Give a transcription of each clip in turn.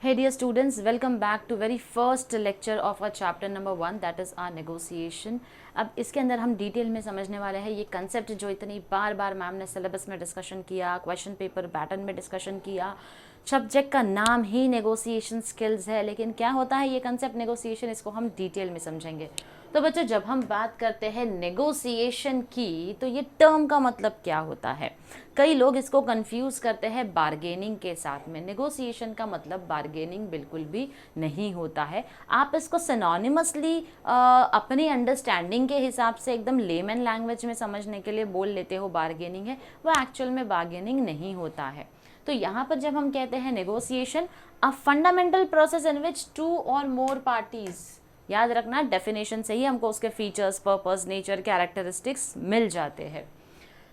Hey dear students, welcome back to very first lecture of our chapter number 1 that is our negotiation. अब इसके अंदर हम detail में समझने वाले हैं ये कंसेप्ट जो इतनी बार बार मैम ने सिलेबस में डिस्कशन किया, क्वेश्चन पेपर पैटर्न में डिस्कशन किया। सब्जेक्ट का नाम ही नेगोशिएशन स्किल्स है, लेकिन क्या होता है ये कंसेप्ट नेगोशिएशन, इसको हम डिटेल में समझेंगे। तो बच्चों, जब हम बात करते हैं नेगोशिएशन की, तो ये टर्म का मतलब क्या होता है? कई लोग इसको कंफ्यूज करते हैं बार्गेनिंग के साथ में। नेगोशिएशन का मतलब बार्गेनिंग बिल्कुल भी नहीं होता है। आप इसको सिनोनिमसली अपनी अंडरस्टैंडिंग के हिसाब से एकदम लेमन लैंग्वेज में समझने के लिए बोल लेते हो बार्गेनिंग है, वो एक्चुअल में बार्गेनिंग नहीं होता है। तो यहाँ पर जब हम कहते हैं negotiation, a fundamental process in which two or more parties, याद रखना डेफिनेशन से ही हमको उसके फीचर्स, पर्पस, नेचर, कैरेक्टरिस्टिक्स मिल जाते हैं।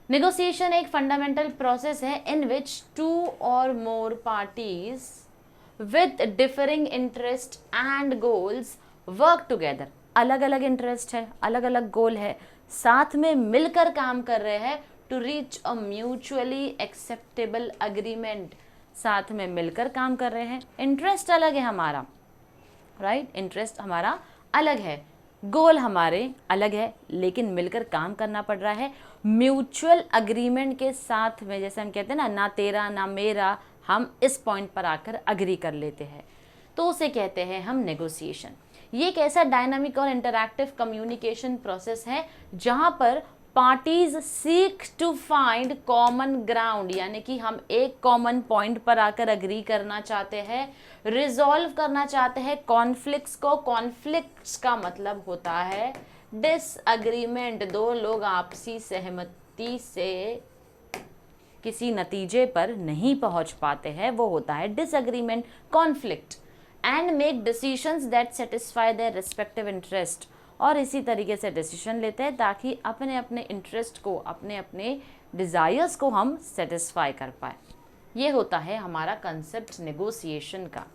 नेगोशिएशन एक फंडामेंटल प्रोसेस है इन which two or more parties with differing interest and goals work together. अलग अलग इंटरेस्ट है, अलग अलग गोल है, साथ में मिलकर काम कर रहे हैं to reach a mutually acceptable agreement. साथ में मिलकर काम कर रहे हैं, इंटरेस्ट अलग है हमारा, राइट? इंटरेस्ट हमारा अलग है, गोल हमारे अलग है, लेकिन मिलकर काम करना पड़ रहा है म्यूचुअल अग्रीमेंट के साथ में। जैसे हम कहते हैं ना तेरा ना मेरा, हम इस पॉइंट पर आकर अग्री कर लेते हैं, तो उसे कहते हैं हम नेगोशिएशन। ये एक ऐसा डायनामिक और इंटरैक्टिव कम्युनिकेशन प्रोसेस है जहां पर parties seek to find common ground, यानी कि हम एक कॉमन पॉइंट पर आकर अग्री करना चाहते हैं, रिजॉल्व करना चाहते हैं कॉन्फ्लिक्ट्स को। कॉन्फ्लिक्ट्स का मतलब होता है डिसएग्रीमेंट, दो लोग आपसी सहमति से किसी नतीजे पर नहीं पहुंच पाते हैं, वो होता है disagreement, conflict. And make decisions that satisfy their respective interest, और इसी तरीके से डिसीजन लेते हैं ताकि अपने अपने इंटरेस्ट को, अपने अपने डिज़ायर्स को हम सेटिस्फाई कर पाए। ये होता है हमारा कंसेप्ट नेगोशिएशन का।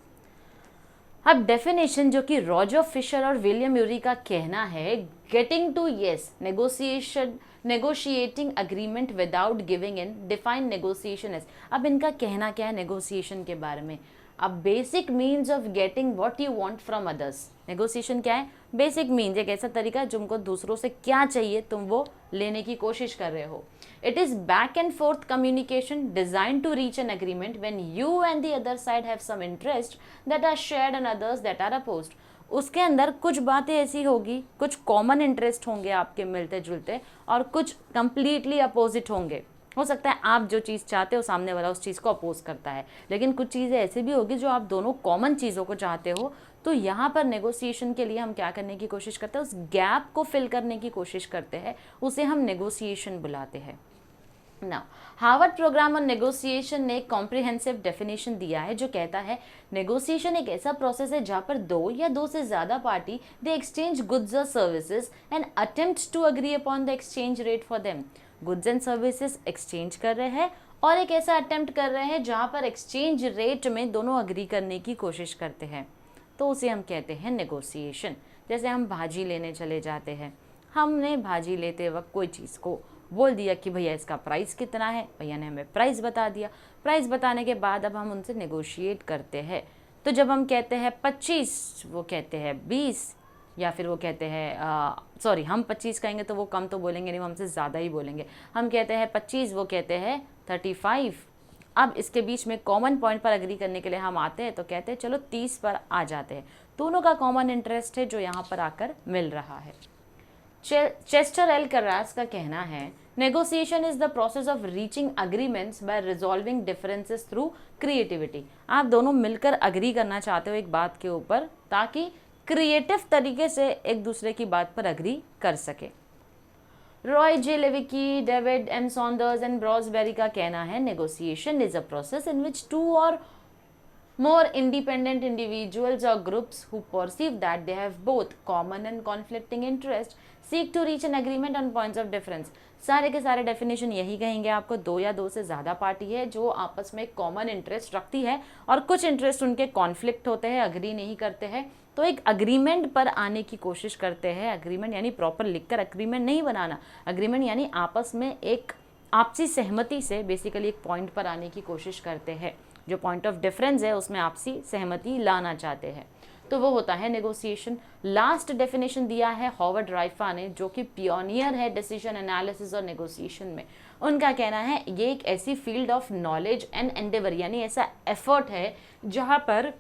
अब डेफिनेशन जो कि रॉजर फिशर और विलियम यूरी का कहना है, getting to yes negotiation, negotiating agreement without giving in, define negotiation as. अब इनका कहना क्या है नेगोशिएशन के बारे में? अब basic means of getting what you want from others. Negotiation क्या है? बेसिक मीन्स, एक ऐसा तरीका है तुमको दूसरों से क्या चाहिए तुम वो लेने की कोशिश कर रहे हो। It is back and forth communication design to reach an agreement when you and the other side have some interest that are shared and others that are opposed. उसके अंदर कुछ बातें ऐसी होगी, कुछ कॉमन इंटरेस्ट होंगे आपके मिलते जुलते, और कुछ कंप्लीटली अपोजिट होंगे। हो सकता है आप जो चीज़ चाहते हो सामने वाला उस चीज़ को अपोज करता है, लेकिन कुछ चीज़ें ऐसी भी होगी जो आप दोनों कॉमन चीज़ों को चाहते हो। तो यहाँ पर नेगोशिएशन के लिए हम क्या करने की कोशिश करते हैं? उस गैप को फिल करने की कोशिश करते हैं, उसे हम नेगोशिएशन बुलाते हैं। Now Harvard programme on negotiation ने एक कॉम्प्रिहेंसिव डेफिनेशन दिया है जो कहता है नेगोशिएशन एक ऐसा प्रोसेस है जहाँ पर दो या दो से ज़्यादा पार्टी दे एक्सचेंज गुड्स और services and attempt to agree upon the exchange rate for them. Goods and services exchange कर रहे हैं और एक ऐसा अटेम्प्ट कर रहे हैं जहाँ पर एक्सचेंज रेट में दोनों अग्री करने की कोशिश करते हैं, तो उसे हम कहते हैं नेगोशिएशन। जैसे हम भाजी लेने चले जाते हैं, हमने भाजी लेते वक्त कोई चीज़ को बोल दिया कि भैया इसका प्राइस कितना है, भैया ने हमें प्राइस बता दिया। प्राइस बताने के बाद अब हम उनसे नेगोशिएट करते हैं। तो जब हम कहते हैं 25, वो कहते हैं 20, या फिर वो कहते हैं सॉरी हम 25 कहेंगे तो वो कम तो बोलेंगे नहीं, वो हमसे ज़्यादा ही बोलेंगे। हम कहते हैं 25, वो कहते हैं 35। अब इसके बीच में कॉमन पॉइंट पर अग्री करने के लिए हम आते हैं, तो कहते हैं चलो 30 पर आ जाते हैं। दोनों का कॉमन इंटरेस्ट है जो यहाँ पर आकर मिल रहा है। चेस्टर एल करास का कहना है negotiation is the process of reaching agreements by resolving differences through creativity. आप दोनों मिलकर अग्री करना चाहते हो एक बात के ऊपर ताकि क्रिएटिव तरीके से एक दूसरे की बात पर अग्री कर सके। Roy J Lewicki, David M Saunders and Brosberry का कहना है negotiation is a process in which two or more independent individuals or groups who perceive that they have both common and conflicting interest seek to reach an agreement on points of difference। सारे के सारे definition यही कहेंगे आपको, दो या दो से ज़्यादा पार्टी है जो आपस में कॉमन इंटरेस्ट रखती है और कुछ इंटरेस्ट उनके कॉन्फ्लिक्ट होते हैं, अग्री नहीं करते हैं, तो एक अग्रीमेंट पर आने की कोशिश करते हैं। अग्रीमेंट यानी प्रॉपर लिखकर अग्रीमेंट नहीं बनाना, अग्रीमेंट यानी आपस में एक आपसी सहमति से बेसिकली एक पॉइंट पर आने की कोशिश करते हैं। जो पॉइंट ऑफ डिफरेंस है उसमें आपसी सहमति लाना चाहते हैं, तो वो होता है नेगोशिएशन। लास्ट डेफिनेशन दिया है हॉवर्ड राइफा ने, जो कि पियोनियर है डिसीजन एनालिसिस और नेगोशिएशन में। उनका कहना है ये एक ऐसी field of knowledge and Endeavour, यानी ऐसा एफर्ट है जहाँ पर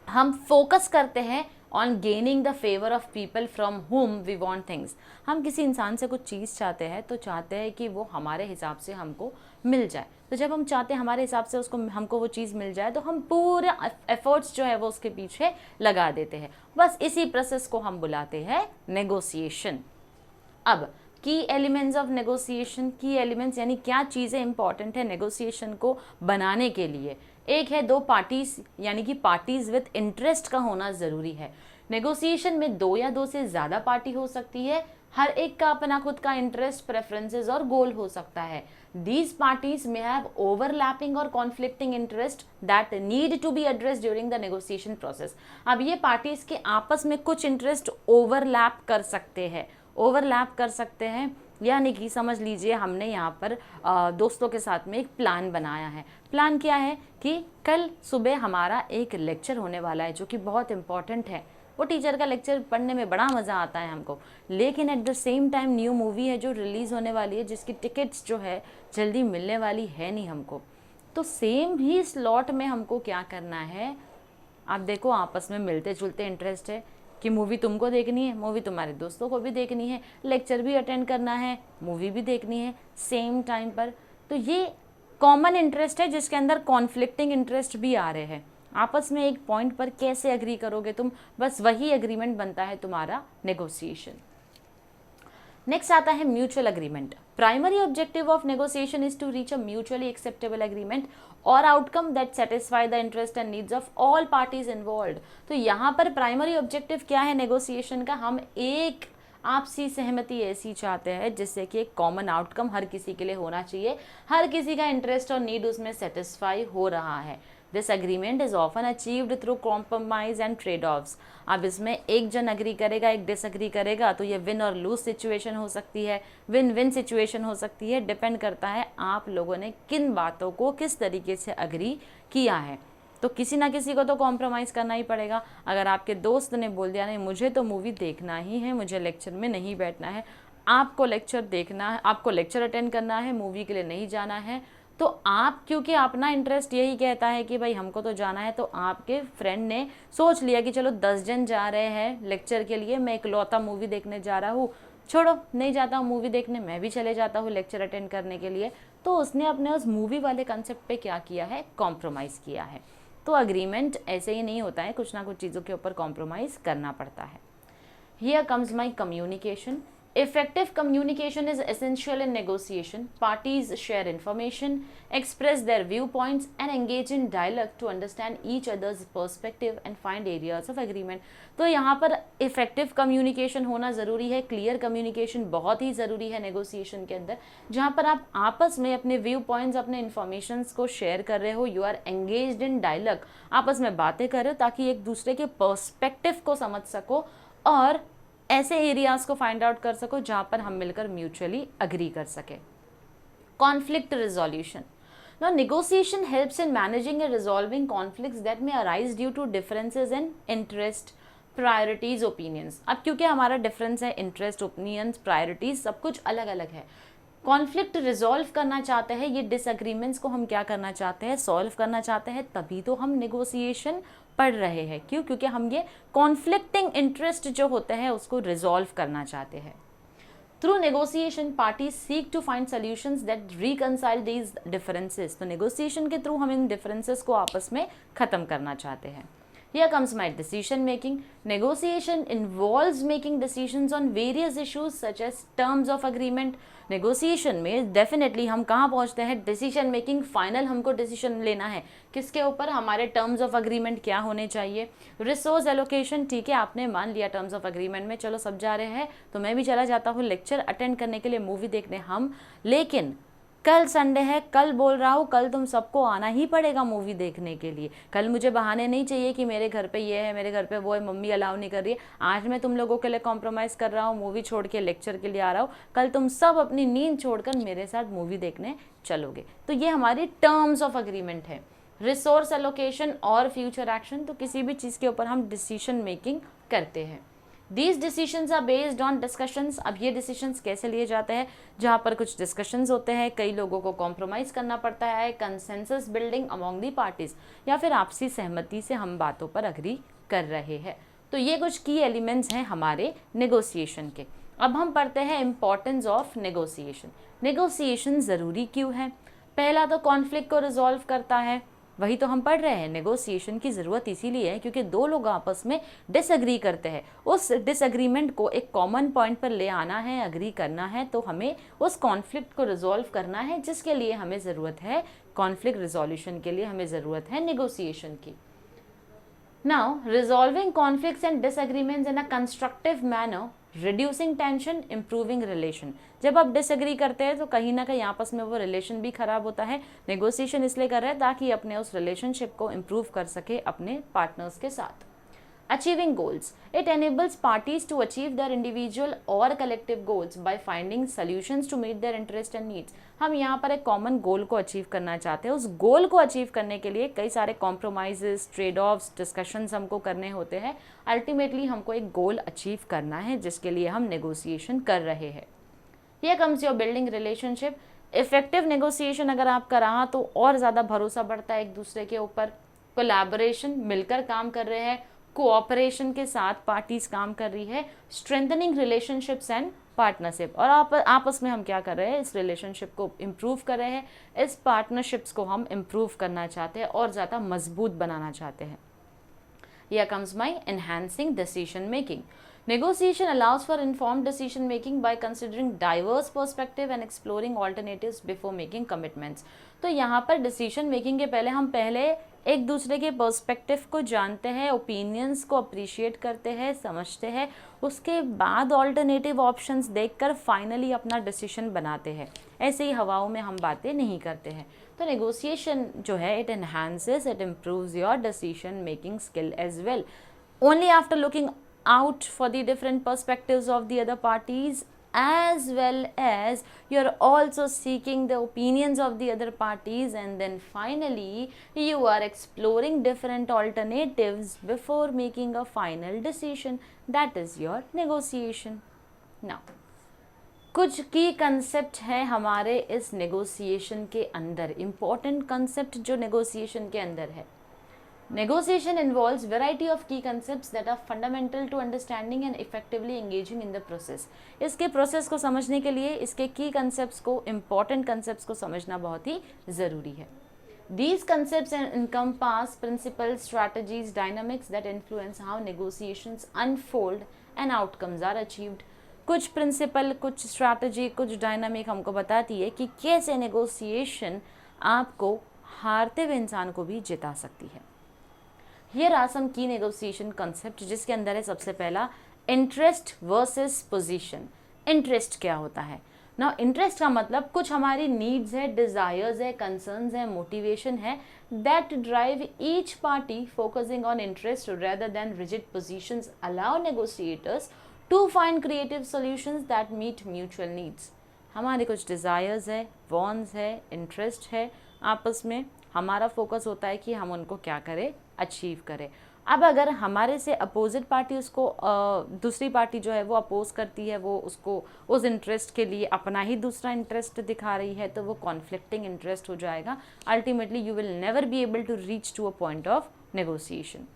हम फोकस करते हैं on gaining the favour of people from whom we want things. हम किसी इंसान से कुछ चीज़ चाहते हैं तो चाहते हैं कि वो हमारे हिसाब से हमको मिल जाए। तो जब हम चाहते हैं हमारे हिसाब से उसको हमको वो चीज़ मिल जाए तो हम पूरे एफर्ट्स जो है वो उसके पीछे लगा देते हैं। बस इसी प्रोसेस को हम बुलाते हैं नेगोशिएशन। अब की एलिमेंट्स ऑफ नेगोशिएशन, की एलिमेंट्स यानी क्या चीज़ें इंपॉर्टेंट है नेगोशिएशन को बनाने के लिए। एक है दो पार्टीज, यानी कि पार्टीज विद इंटरेस्ट का होना ज़रूरी है। नेगोशिएशन में दो या दो से ज़्यादा पार्टी हो सकती है, हर एक का अपना खुद का इंटरेस्ट, प्रेफरेंसेस और गोल हो सकता है। These parties may have overlapping और conflicting interest that need to be address during the negotiation process. अब ये पार्टीज के आपस में कुछ इंटरेस्ट ओवरलैप कर सकते हैं, ओवरलैप कर सकते हैं, यानी कि समझ लीजिए हमने यहाँ पर दोस्तों के साथ में एक प्लान बनाया है। प्लान क्या है कि कल सुबह हमारा एक लेक्चर होने वाला है जो कि बहुत इम्पॉर्टेंट है। वो टीचर का लेक्चर पढ़ने में बड़ा मज़ा आता है हमको, लेकिन at the same time new movie है जो रिलीज़ होने वाली है, जिसकी टिकट्स जो है जल्दी मिलने वाली है नहीं हमको। तो सेम ही स्लॉट में हमको क्या करना है, आप देखो आपस में मिलते जुलते इंटरेस्ट है कि मूवी तुमको देखनी है, मूवी तुम्हारे दोस्तों को भी देखनी है, लेक्चर भी अटेंड करना है, मूवी भी देखनी है सेम टाइम पर। तो ये कॉमन इंटरेस्ट है जिसके अंदर कॉन्फ्लिक्टिंग इंटरेस्ट भी आ रहे हैं। आपस में एक पॉइंट पर कैसे एग्री करोगे तुम, बस वही एग्रीमेंट बनता है तुम्हारा नेगोशिएशन। नेक्स्ट आता है mutual agreement. Primary objective of negotiation is to reach a mutually acceptable agreement or outcome that satisfy the interest and needs of all parties involved. तो यहाँ पर प्राइमरी ऑब्जेक्टिव क्या है नेगोशिएशन का, हम एक आपसी सहमति ऐसी चाहते हैं जिससे कि एक कॉमन आउटकम हर किसी के लिए होना चाहिए, हर किसी का इंटरेस्ट और नीड उसमें सेटिस्फाई हो रहा है। This agreement is often achieved through compromise and trade offs. अब इसमें एक जन अग्री करेगा, एक डिसअग्री करेगा, तो ये विन और लूज सिचुएशन हो सकती है, विन विन सिचुएशन हो सकती है। डिपेंड करता है आप लोगों ने किन बातों को किस तरीके से अग्री किया है। तो किसी ना किसी को तो कॉम्प्रोमाइज़ करना ही पड़ेगा। अगर आपके दोस्त ने बोल दिया नहीं मुझे तो मूवी देखना ही है, मुझे लेक्चर में नहीं बैठना है, आपको लेक्चर देखना है, आपको लेक्चर अटेंड करना है, मूवी के लिए नहीं जाना है, तो आप क्योंकि अपना इंटरेस्ट यही कहता है कि भाई हमको तो जाना है, तो आपके फ्रेंड ने सोच लिया कि चलो 10 जन जा रहे हैं लेक्चर के लिए, मैं इकलौता मूवी देखने जा रहा हूँ, छोड़ो नहीं जाता हूँ मूवी देखने, मैं भी चले जाता हूँ लेक्चर अटेंड करने के लिए। तो उसने अपने उस मूवी वाले कंसेप्ट पे क्या किया है, कॉम्प्रोमाइज़ किया है। तो अग्रीमेंट ऐसे ही नहीं होता है, कुछ ना कुछ चीज़ों के ऊपर कॉम्प्रोमाइज़ करना पड़ता है। Here comes my communication. Effective communication is essential in negotiation. Parties share information, express their viewpoints, and engage in dialogue to understand each other's perspective and find areas of agreement. तो यहाँ पर effective communication होना ज़रूरी है, clear communication बहुत ही ज़रूरी है negotiation के अंदर, जहाँ पर आप आपस में अपने viewpoints, अपने informations को share कर रहे हो, you are engaged in dialogue, आपस में बातें कर रहे हो ताकि एक दूसरे के perspective को समझ सको और ऐसे एरियाज को फाइंड आउट कर सको जहाँ पर हम मिलकर म्यूचुअली अग्री कर सके। Conflict resolution. Now negotiation helps in managing and resolving conflicts that may arise due to differences in interest, priorities, opinions. अब क्योंकि हमारा डिफरेंस है, इंटरेस्ट, ओपिनियंस, प्रायोरिटीज सब कुछ अलग अलग है, कॉन्फ्लिक्ट रिजॉल्व करना चाहते हैं, ये डिसएग्रीमेंट्स को हम क्या करना चाहते हैं, सॉल्व करना चाहते हैं, तभी तो हम नेगोशिएशन पढ़ रहे हैं। क्यों? क्योंकि हम ये कॉन्फ्लिक्टिंग इंटरेस्ट जो होते हैं उसको रिजॉल्व करना चाहते हैं। Through negotiation parties seek to find solutions that reconcile these differences. तो नेगोशिएशन के थ्रू हम इन डिफरेंसेस को आपस में ख़त्म करना चाहते हैं। Here comes my decision making. Negotiation involves making decisions on various issues such as terms of agreement. Negotiation में definitely हम कहाँ पहुँचते हैं, decision making, final हमको decision लेना है किसके ऊपर, हमारे terms of agreement क्या होने चाहिए। Resource allocation, ठीक है आपने मान लिया terms of agreement में, चलो सब जा रहे हैं तो मैं भी चला जाता हूँ लेक्चर अटेंड करने के लिए, मूवी देखने हम, लेकिन कल संडे है, कल बोल रहा हूँ कल तुम सबको आना ही पड़ेगा मूवी देखने के लिए। कल मुझे बहाने नहीं चाहिए कि मेरे घर पे ये है, मेरे घर पे वो है, मम्मी अलाउ नहीं कर रही है। आज मैं तुम लोगों के लिए कॉम्प्रोमाइज़ कर रहा हूँ, मूवी छोड़ के लेक्चर के लिए आ रहा हूँ, कल तुम सब अपनी नींद छोड़कर मेरे साथ मूवी देखने चलोगे। तो ये हमारी टर्म्स ऑफ अग्रीमेंट है। रिसोर्स एलोकेशन और फ्यूचर एक्शन, तो किसी भी चीज़ के ऊपर हम डिसीजन मेकिंग करते हैं। These decisions are based on discussions. अब ये डिसीजंस कैसे लिए जाते हैं, जहाँ पर कुछ डिस्कशंस होते हैं, कई लोगों को कॉम्प्रोमाइज़ करना पड़ता है, कंसेंसस बिल्डिंग अमॉन्ग दी पार्टीज, या फिर आपसी सहमति से हम बातों पर अग्री कर रहे हैं। तो ये कुछ की एलिमेंट्स हैं हमारे नेगोशिएशन के। अब हम पढ़ते हैं इम्पॉर्टेंस ऑफ नेगोशिएशन। नेगोशिएशन ज़रूरी क्यों है? पहला तो कॉन्फ्लिक्ट को रिजॉल्व करता है, वही तो हम पढ़ रहे हैं। नेगोशिएशन की ज़रूरत इसीलिए है क्योंकि दो लोग आपस में डिसएग्री करते हैं, उस डिसएग्रीमेंट को एक कॉमन पॉइंट पर ले आना है, अग्री करना है, तो हमें उस कॉन्फ्लिक्ट को रिजॉल्व करना है, जिसके लिए हमें ज़रूरत है, कॉन्फ्लिक्ट रिजोल्यूशन के लिए हमें ज़रूरत है नेगोशिएशन की। Now, resolving conflicts and disagreements in a constructive manner, reducing tension, improving relation। जब आप डिसएग्री करते हैं तो कहीं ना कहीं आपस में वो रिलेशन भी खराब होता है। नेगोशिएशन इसलिए कर रहे हैं ताकि अपने उस रिलेशनशिप को इम्प्रूव कर सके अपने पार्टनर्स के साथ। Achieving goals, it enables parties to achieve their individual or collective goals by finding solutions to meet their interest and needs। हम यहाँ पर एक कॉमन गोल को अचीव करना चाहते हैं। उस गोल को अचीव करने के लिए कई सारे कॉम्प्रोमाइजेस, ट्रेड ऑफ्स, डिस्कशंस हमको करने होते हैं। अल्टीमेटली हमको एक गोल अचीव करना है, जिसके लिए हम नेगोशिएशन कर रहे हैं। Here comes your building relationship। Effective negotiation अगर आपका रहा तो और ज़्यादा भरोसा बढ़ता है एक दूसरे के ऊपर। कोलैबोरेशन, मिलकर काम कर रहे हैं, कोऑपरेशन के साथ पार्टीज काम कर रही है, स्ट्रेंथनिंग रिलेशनशिप्स एंड पार्टनरशिप, और आपस में हम क्या कर रहे हैं, इस रिलेशनशिप को इम्प्रूव कर रहे हैं, इस पार्टनरशिप्स को हम इम्प्रूव करना चाहते हैं और ज़्यादा मजबूत बनाना चाहते हैं। Here comes my enhancing decision making। Negotiation allows for informed decision making by considering diverse perspective and exploring alternatives before making commitments। तो यहाँ पर डिसीजन मेकिंग के पहले एक दूसरे के पर्सपेक्टिव को जानते हैं, ओपिनियंस को अप्रिशिएट करते हैं, समझते हैं, उसके बाद ऑल्टरनेटिव ऑप्शंस देखकर फाइनली अपना डिसीजन बनाते हैं। ऐसे ही हवाओं में हम बातें नहीं करते हैं। तो नेगोशिएशन जो है, it enhances, it improves your decision making skill as well. Only after looking out for the different perspectives of the other parties, as well as you're also seeking the opinions of the other parties, and then finally you are exploring different alternatives before making a final decision। That is your negotiation। Now, कुछ की concept है हमारे इस negotiation के अंदर, important concept जो negotiation के अंदर है। Negotiation involves variety of key concepts that are fundamental to understanding and effectively engaging in the process। इसके प्रोसेस को समझने के लिए इसके की concepts को, important concepts को समझना बहुत ही ज़रूरी है। These concepts encompass principles, strategies, dynamics that influence how negotiations unfold and outcomes are achieved। कुछ प्रिंसिपल, कुछ स्ट्रैटेजी, कुछ डायनामिक हमको बताती है कि कैसे नेगोशिएशन आपको हारते हुए इंसान को भी जिता सकती है। Here are some key negotiation concept, जिसके अंदर है सबसे पहला इंटरेस्ट वर्सेस पोजीशन। इंटरेस्ट क्या होता है ना? इंटरेस्ट का मतलब कुछ हमारी नीड्स है, डिज़ायर्स है, कंसर्न्स है, मोटिवेशन है, that drive each party focusing on interest rather than rigid positions allow negotiators to find creative solutions that meet mutual needs. हमारे कुछ डिज़ायर्स है, वॉन्ट्स है, इंटरेस्ट है, आपस में हमारा फोकस होता है कि हम उनको क्या करें, अचीव करें। अब अगर हमारे से अपोजिट पार्टी उसको दूसरी पार्टी जो है वो अपोज करती है, वो उसको उस इंटरेस्ट के लिए अपना ही दूसरा इंटरेस्ट दिखा रही है, तो वो कॉन्फ्लिक्टिंग इंटरेस्ट हो जाएगा। Ultimately you will never be able to reach to a point of negotiation.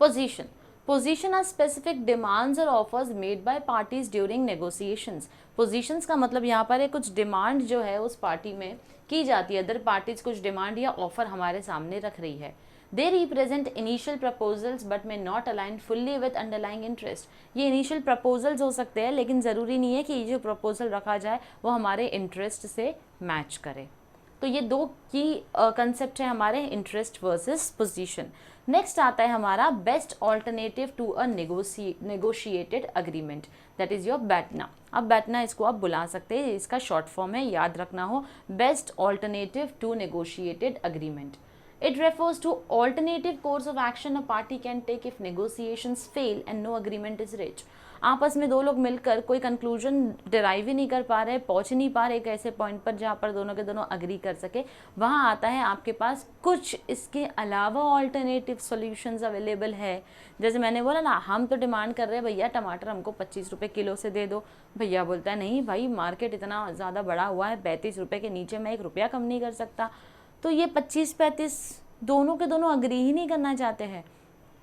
Position, position are specific demands और offers made by parties during negotiations. Positions का मतलब यहाँ पर है कुछ डिमांड जो है उस पार्टी में की जाती है, अदर पार्टीज कुछ डिमांड या ऑफर हमारे सामने रख रही है। They represent initial proposals but may not align fully with underlying interest। ये इनिशियल प्रपोजल्स हो सकते हैं, लेकिन ज़रूरी नहीं है कि ये जो प्रपोजल रखा जाए वो हमारे इंटरेस्ट से मैच करे। तो ये दो की कंसेप्ट है हमारे, इंटरेस्ट वर्सेस पोजीशन। नेक्स्ट आता है हमारा best alternative to a negotiated agreement, that is your BATNA. अब बैटना इसको आप बुला सकते हैं, इसका शॉर्ट फॉर्म है, याद रखना हो, best alternative to negotiated agreement. It refers to alternative course of action a party can take if negotiations fail and no agreement is reached. आपस में दो लोग मिलकर कोई कंक्लूजन डिराइव ही नहीं कर पा रहे, पहुंच नहीं पा रहे एक ऐसे पॉइंट पर जहाँ पर दोनों के दोनों अग्री कर सके, वहाँ आता है आपके पास कुछ इसके अलावा ऑल्टरनेटिव सॉल्यूशंस अवेलेबल है। जैसे मैंने बोला ना, हम तो डिमांड कर रहे हैं भैया टमाटर हमको 25 रुपये किलो से दे दो, भैया बोलता है नहीं भाई मार्केट इतना ज़्यादा बड़ा हुआ है, 35 रुपये के नीचे मैं 1 रुपया कम नहीं कर सकता। तो ये 25-35 दोनों के दोनों अग्री ही नहीं करना चाहते हैं,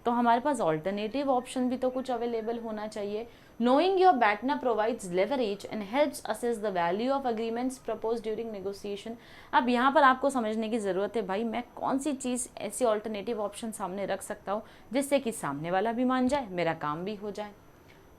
तो हमारे पास ऑल्टरनेटिव ऑप्शन भी तो कुछ अवेलेबल होना चाहिए। Knowing your BATNA provides leverage and helps assess the value of agreements propose during negotiation. अब यहाँ पर आपको समझने की ज़रूरत है भाई मैं कौन सी चीज़ ऐसी ऑल्टरनेटिव ऑप्शन सामने रख सकता हूँ जिससे कि सामने वाला भी मान जाए, मेरा काम भी हो जाए।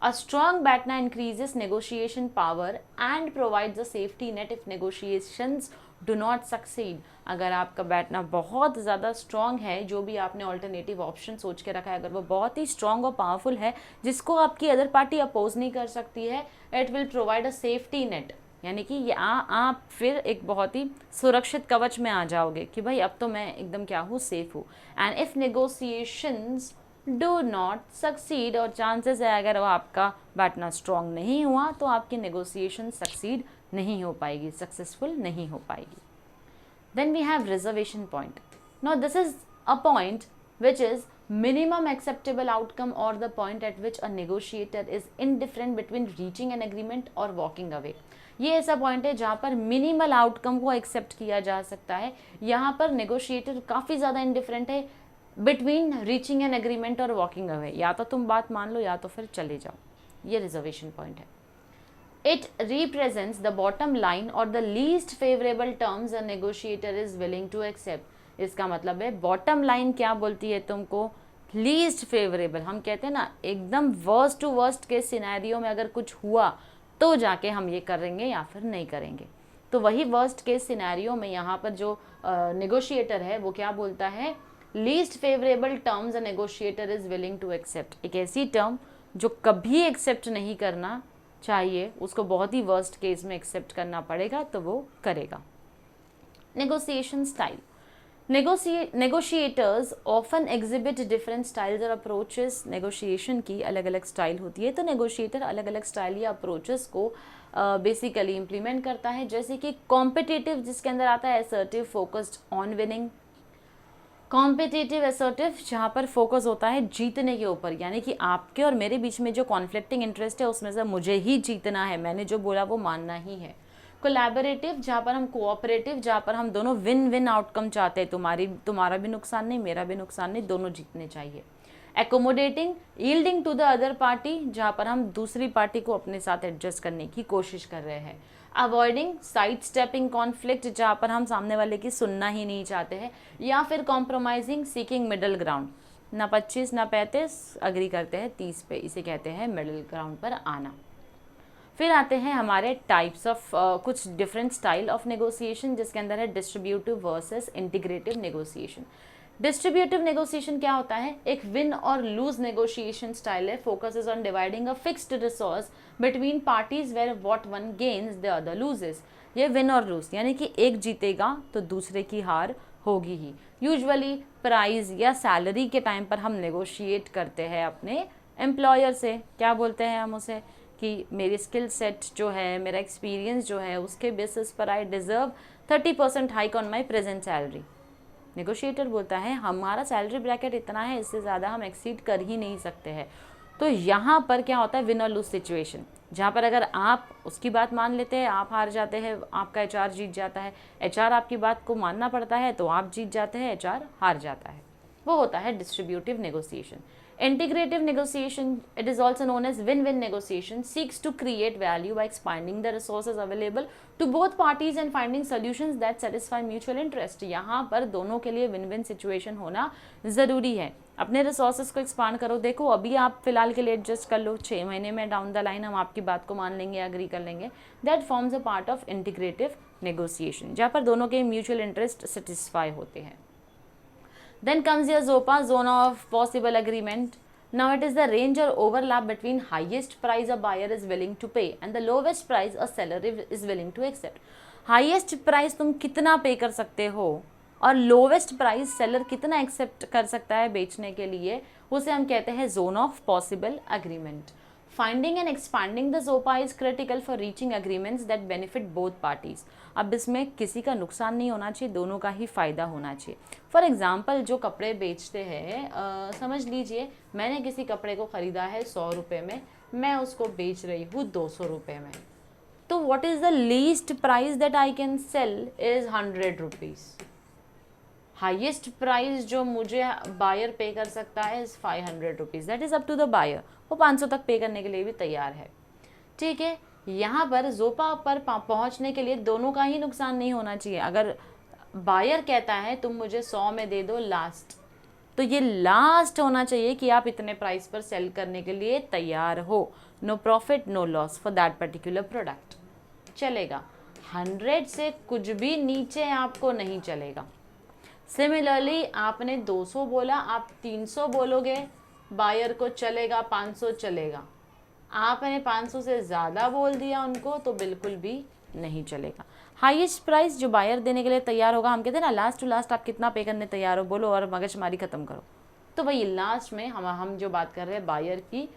A strong BATNA increases negotiation power and provides a safety net if negotiations do not succeed. अगर आपका बैटना बहुत ज़्यादा स्ट्रॉन्ग है, जो भी आपने ऑल्टरनेटिव ऑप्शन सोच के रखा है अगर वो बहुत ही स्ट्रॉन्ग और पावरफुल है जिसको आपकी अदर पार्टी अपोज नहीं कर सकती है, it will provide a safety net, यानी कि ये आप फिर एक बहुत ही सुरक्षित कवच में आ जाओगे कि भाई अब तो मैं एकदम क्या हूँ, सेफ हूँ। And if negotiations do not succeed, और चांसेस है अगर वो आपका बैटना स्ट्रॉन्ग नहीं हुआ तो आपकी नेगोशिएशन सक्सीड नहीं हो पाएगी, सक्सेसफुल नहीं हो पाएगी। Then we have reservation point. Now this is a point which is minimum acceptable outcome or the point at which a negotiator is indifferent between reaching an agreement or walking away। ये ऐसा point है जहाँ पर minimal outcome को accept किया जा सकता है। यहाँ पर नेगोशिएटर काफ़ी ज़्यादा इंडिफरेंट है बिटवीन रीचिंग एन एग्रीमेंट और वॉकिंग अवे, या तो तुम बात मान लो या तो फिर चले जाओ, ये रिजर्वेशन पॉइंट है। It represents the bottom line or the least favourable terms a negotiator is willing to accept. इसका मतलब है बॉटम लाइन क्या बोलती है तुमको, लीस्ट फेवरेबल। हम कहते हैं ना एकदम वर्स्ट टू वर्स्ट के सिनेरियो में अगर कुछ हुआ तो जाके हम ये करेंगे या फिर नहीं करेंगे, तो वही वर्स्ट केस सिनेरियो में यहाँ पर जो नेगोशिएटर है वो क्या बोलता है, least favourable terms a negotiator is willing to accept. एक ऐसी टर्म जो कभी एक्सेप्ट नहीं करना चाहिए, उसको बहुत ही वर्स्ट केस में एक्सेप्ट करना पड़ेगा तो वो करेगा। Negotiation style. Negotiators often exhibit different styles और अप्रोचेस। नेगोशिएशन की अलग अलग स्टाइल होती है, तो नेगोशिएटर अलग अलग स्टाइल या अप्रोचेस को बेसिकली इम्प्लीमेंट करता है, जैसे कि कॉम्पिटिटिव जिसके अंदर आता है assertive focused on winning. Competitive assertive जहाँ पर फोकस होता है जीतने के ऊपर, यानी कि आपके और मेरे बीच में जो कॉन्फ्लिक्टिंग इंटरेस्ट है उसमें से मुझे ही जीतना है, मैंने जो बोला वो मानना ही है। कोलैबोरेटिव जहाँ पर हम कोऑपरेटिव, जहाँ पर हम दोनों विन विन आउटकम चाहते हैं, तुम्हारा भी नुकसान नहीं मेरा भी नुकसान नहीं, दोनों जीतने चाहिए। Accommodating yielding to the other party, जहाँ पर हम दूसरी पार्टी को अपने साथ एडजस्ट करने की कोशिश कर रहे हैं। अवॉइडिंग साइड स्टेपिंग कॉन्फ्लिक्ट, जहाँ पर हम सामने वाले की सुनना ही नहीं चाहते हैं। या फिर कॉम्प्रोमाइजिंग सीकिंग मिडल ग्राउंड, ना 25 ना 35 अग्री करते हैं 30 पे, इसे कहते हैं मिडल ग्राउंड पर आना। फिर आते हैं हमारे टाइप्स ऑफ कुछ डिफरेंट स्टाइल ऑफ नेगोशिएशन, जिसके अंदर है distributive versus integrative negotiation. Distributive negotiation क्या होता है, एक विन और लूज नेगोशिएशन स्टाइल है, focuses on dividing a fixed resource between parties where what one gains the other loses. ये विन और लूज यानी कि एक जीतेगा तो दूसरे की हार होगी ही। यूजुअली प्राइस या सैलरी के टाइम पर हम नेगोशिएट करते हैं अपने एम्प्लॉयर से, क्या बोलते हैं हम उसे कि मेरी स्किल सेट जो है, मेरा एक्सपीरियंस जो है, उसके बेसिस पर I deserve 30% hike on my present salary. Negotiator बोलता है हमारा सैलरी ब्रैकेट इतना है, इससे ज़्यादा हम एक्सीड कर ही नहीं सकते हैं। तो यहाँ पर क्या होता है, विन और लूज सिचुएशन, जहाँ पर अगर आप उसकी बात मान लेते हैं आप हार जाते हैं, आपका एचआर जीत जाता है, एचआर आपकी बात को मानना पड़ता है तो आप जीत जाते हैं, एचआर हार जाता है। वो होता है distributive negotiation. Integrative negotiation, it is also known as win-win negotiation, seeks to create value by expanding the resources available to both parties and finding solutions that satisfy mutual interest। यहाँ पर दोनों के लिए win-win situation होना ज़रूरी है। अपने resources को expand करो, देखो अभी आप फिलहाल के लिए adjust कर लो, 6 महीने में down the line हम आपकी बात को मान लेंगे, agree कर लेंगे। That forms a part of integrative negotiation, जहाँ पर दोनों के mutual interest satisfy होते हैं। Then comes your ZOPA, zone of possible agreement. Now it is the range or overlap between highest price a buyer is willing to pay and the lowest price a seller is willing to accept. Highest price तुम कितना पे कर सकते हो, और lowest price seller कितना accept कर सकता है बेचने के लिए, उसे हम कहते हैं zone of possible agreement. Finding and expanding the ZOPA is critical for reaching agreements that benefit both parties. अब इसमें किसी का नुकसान नहीं होना चाहिए, दोनों का ही फ़ायदा होना चाहिए. फॉर एग्जाम्पल जो कपड़े बेचते हैं, समझ लीजिए मैंने किसी कपड़े को ख़रीदा है 100 रुपये में, मैं उसको बेच रही हूँ 200 रुपये में. तो what is the least price that I can sell is 100 rupees. Highest price जो मुझे बायर पे कर सकता है is 500 rupees. That is up to the buyer, वो 500 तक पे करने के लिए भी तैयार है. ठीक है, यहाँ पर जोपा पर पहुँचने के लिए दोनों का ही नुकसान नहीं होना चाहिए. अगर बायर कहता है तुम मुझे 100 में दे दो लास्ट, तो ये लास्ट होना चाहिए कि आप इतने प्राइस पर सेल करने के लिए तैयार हो. No profit no loss for that particular product, चलेगा. 100 से कुछ भी नीचे आपको नहीं चलेगा. सिमिलरली आपने 200 बोला, आप 300 बोलोगे, बायर को चलेगा, 500 चलेगा. आपने 500 से ज़्यादा बोल दिया उनको तो बिल्कुल भी नहीं चलेगा. हाईएस्ट प्राइस जो बायर देने के लिए तैयार होगा, हम कहते हैं ना लास्ट टू लास्ट आप कितना पे करने तैयार हो, बोलो और मगजमारी ख़त्म करो. तो वही लास्ट में हम जो बात कर रहे हैं बायर की,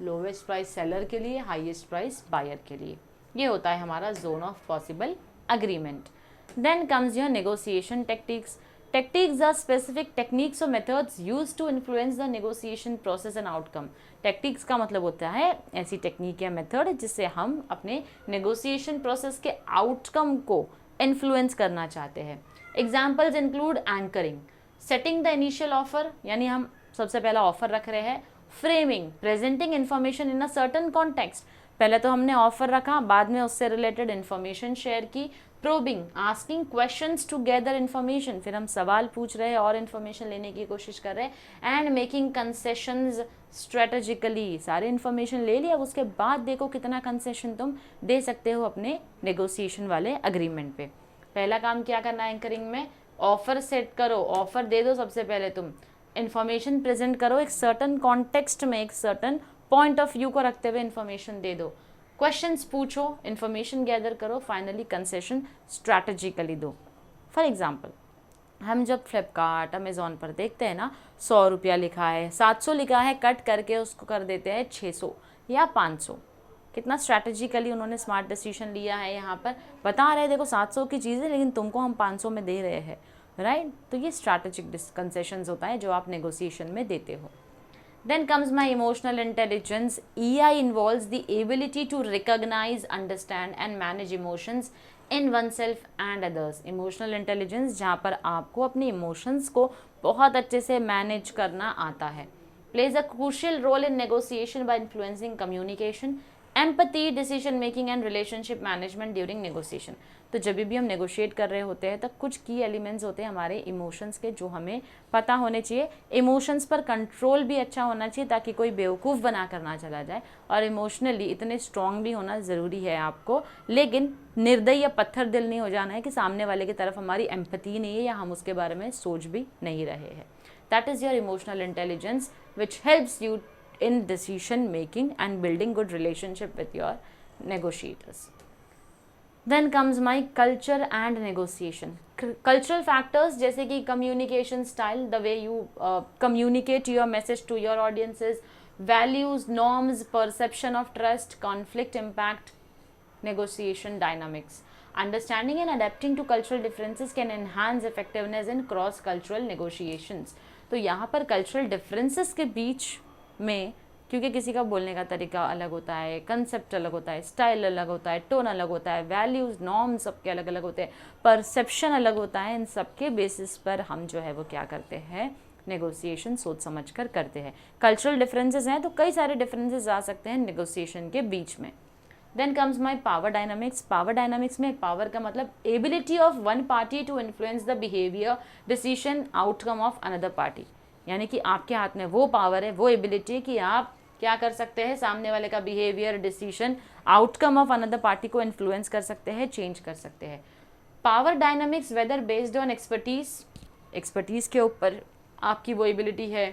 लोवेस्ट प्राइस सेलर के लिए, हाईएस्ट प्राइस बायर के लिए, ये होता है हमारा zone of possible agreement. Then comes your negotiation tactics. Tactics are specific techniques or methods used to influence the negotiation process and outcome. Tactics का मतलब होता है ऐसी टेक्निक या मेथड जिससे हम अपने negotiation process के outcome को influence करना चाहते हैं. Examples include anchoring, setting the initial offer, यानी हम सबसे पहला ऑफर रख रहे हैं. Framing, presenting information in a certain context. पहले तो हमने ऑफर रखा, बाद में उससे रिलेटेड इन्फॉर्मेशन शेयर की. Probing, asking questions to gather information, फिर हम सवाल पूछ रहे हैं और इन्फॉर्मेशन लेने की कोशिश कर रहे हैं. एंड मेकिंग कंसेशंस स्ट्रेटेजिकली, सारे इन्फॉर्मेशन ले लिया, उसके बाद देखो कितना कंसेशन तुम दे सकते हो अपने नेगोशिएशन वाले अग्रीमेंट पे. पहला काम क्या करना है एंकरिंग में, ऑफर सेट करो, ऑफर दे दो. सबसे पहले तुम इन्फॉर्मेशन प्रेजेंट करो, एक सर्टन कॉन्टेक्स्ट में, एक सर्टन पॉइंट ऑफ व्यू को रखते हुए इन्फॉर्मेशन दे दो. क्वेश्चंस पूछो, इन्फॉर्मेशन गैदर करो, फाइनली कंसेशन स्ट्रैटेजिकली दो. फॉर एग्जांपल हम जब फ्लिपकार्ट अमेज़ॉन पर देखते हैं ना, 100 रुपया लिखा है, 700 लिखा है, कट करके उसको कर देते हैं 600 या 500. कितना स्ट्रैटेजिकली उन्होंने स्मार्ट डिसीजन लिया है. यहाँ पर बता रहे हैं देखो 700 की चीज़ है लेकिन तुमको हम 500 में दे रहे हैं, राइट. तो ये स्ट्रैटेजिक कंसेशंस होता है जो आप नेगोशिएशन में देते हो. Then comes my emotional intelligence. EI involves the ability to recognize, understand and manage emotions in oneself and others. Emotional intelligence जहाँ पर आपको अपने emotions को बहुत अच्छे से manage करना आता है. Plays a crucial role in negotiation by influencing communication, empathy, decision making and relationship management during negotiation. तो जब भी हम नेगोशिएट कर रहे होते हैं तब कुछ की एलिमेंट्स होते हैं हमारे इमोशंस के जो हमें पता होने चाहिए. इमोशंस पर कंट्रोल भी अच्छा होना चाहिए ताकि कोई बेवकूफ़ बना कर ना चला जाए. और इमोशनली इतने स्ट्रॉन्ग भी होना ज़रूरी है आपको, लेकिन निर्दयी या पत्थर दिल नहीं हो जाना है कि सामने वाले की तरफ हमारी एम्पैथी नहीं है या हम उसके बारे में सोच भी नहीं रहे हैं. That is your emotional intelligence which helps you in decision making and building good relationship with your negotiators. Then comes my culture and negotiation. Cultural factors जैसे कि communication style, the way you communicate your message to your audiences, values, norms, perception of trust, conflict impact, negotiation dynamics. Understanding and adapting to cultural differences can enhance effectiveness in cross cultural negotiations. तो यहाँ पर cultural differences के बीच में, क्योंकि किसी का बोलने का तरीका अलग होता है, कंसेप्ट अलग होता है, स्टाइल अलग होता है, टोन अलग होता है, वैल्यूज़ नॉर्म्स सबके अलग अलग होते हैं, परसेप्शन अलग होता है. इन सबके बेसिस पर हम जो है वो क्या करते हैं, नेगोशिएशन सोच समझ कर करते हैं. कल्चरल डिफरेंसेस हैं तो कई सारे डिफरेंसेस आ सकते हैं नेगोशिएशन के बीच में. Then comes my power dynamics. Power dynamics में पावर का मतलब ability of one party to influence the behaviour, decision, outcome of another party. यानी कि आपके हाथ में वो पावर है, वो एबिलिटी कि आप क्या कर सकते हैं, सामने वाले का behaviour, decision, outcome of another party को इन्फ्लुएंस कर सकते हैं, चेंज कर सकते हैं. Power dynamics whether based on expertise के ऊपर आपकी वो एबिलिटी है,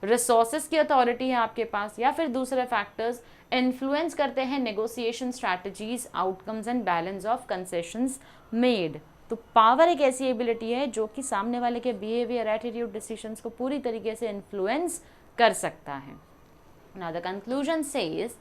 रिसोर्सेज की अथॉरिटी है आपके पास, या फिर दूसरे फैक्टर्स इन्फ्लुएंस करते हैं negotiation strategies, outcomes and balance of concessions made. तो पावर एक ऐसी एबिलिटी है जो कि सामने वाले के बिहेवियर, एटीट्यूड, डिसीजंस को पूरी तरीके से इन्फ्लुएंस कर सकता है। Now the conclusion says,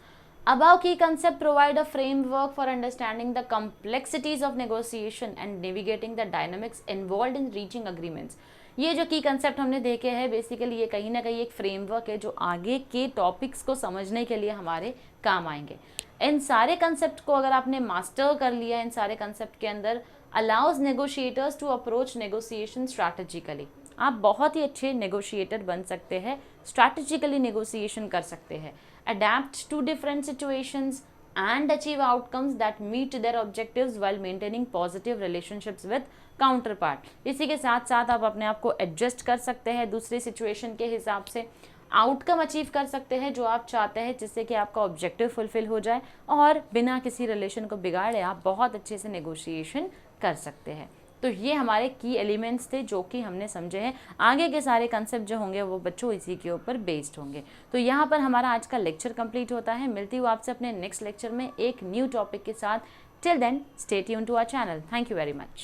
above key concept provide a framework for understanding the complexities of negotiation and navigating the dynamics involved in reaching agreements. ये जो की कंसेप्ट हमने देखे हैं बेसिकली ये कहीं ना कहीं एक फ्रेमवर्क है जो आगे के टॉपिक्स को समझने के लिए हमारे काम आएंगे। इन सारे कंसेप्ट को अगर आपने मास्टर कर लिया इन सारे कंसेप्ट के अंदर, allows negotiators to approach negotiation strategically. आप बहुत ही अच्छे नेगोशिएटर बन सकते हैं, स्ट्रैटेजिकली नेगोशिएशन कर सकते हैं, adapt to different situations and achieve outcomes that meet their objectives while maintaining positive relationships with counterpart। इसी के साथ साथ आप अपने आप को एडजस्ट कर सकते हैं दूसरी सिचुएशन के हिसाब से, आउटकम अचीव कर सकते हैं जो आप चाहते हैं जिससे कि आपका ऑब्जेक्टिव फुलफिल हो जाए, और बिना किसी रिलेशन को बिगाड़े आप बहुत अच्छे से नेगोशिएशन कर सकते हैं। तो ये हमारे की एलिमेंट्स थे जो कि हमने समझे हैं। आगे के सारे कंसेप्ट जो होंगे वो बच्चों इसी के ऊपर बेस्ड होंगे। तो यहाँ पर हमारा आज का लेक्चर कंप्लीट होता है। मिलती हूँ आपसे अपने नेक्स्ट लेक्चर में एक न्यू टॉपिक के साथ। Till then stay tuned to our channel. Thank you very much.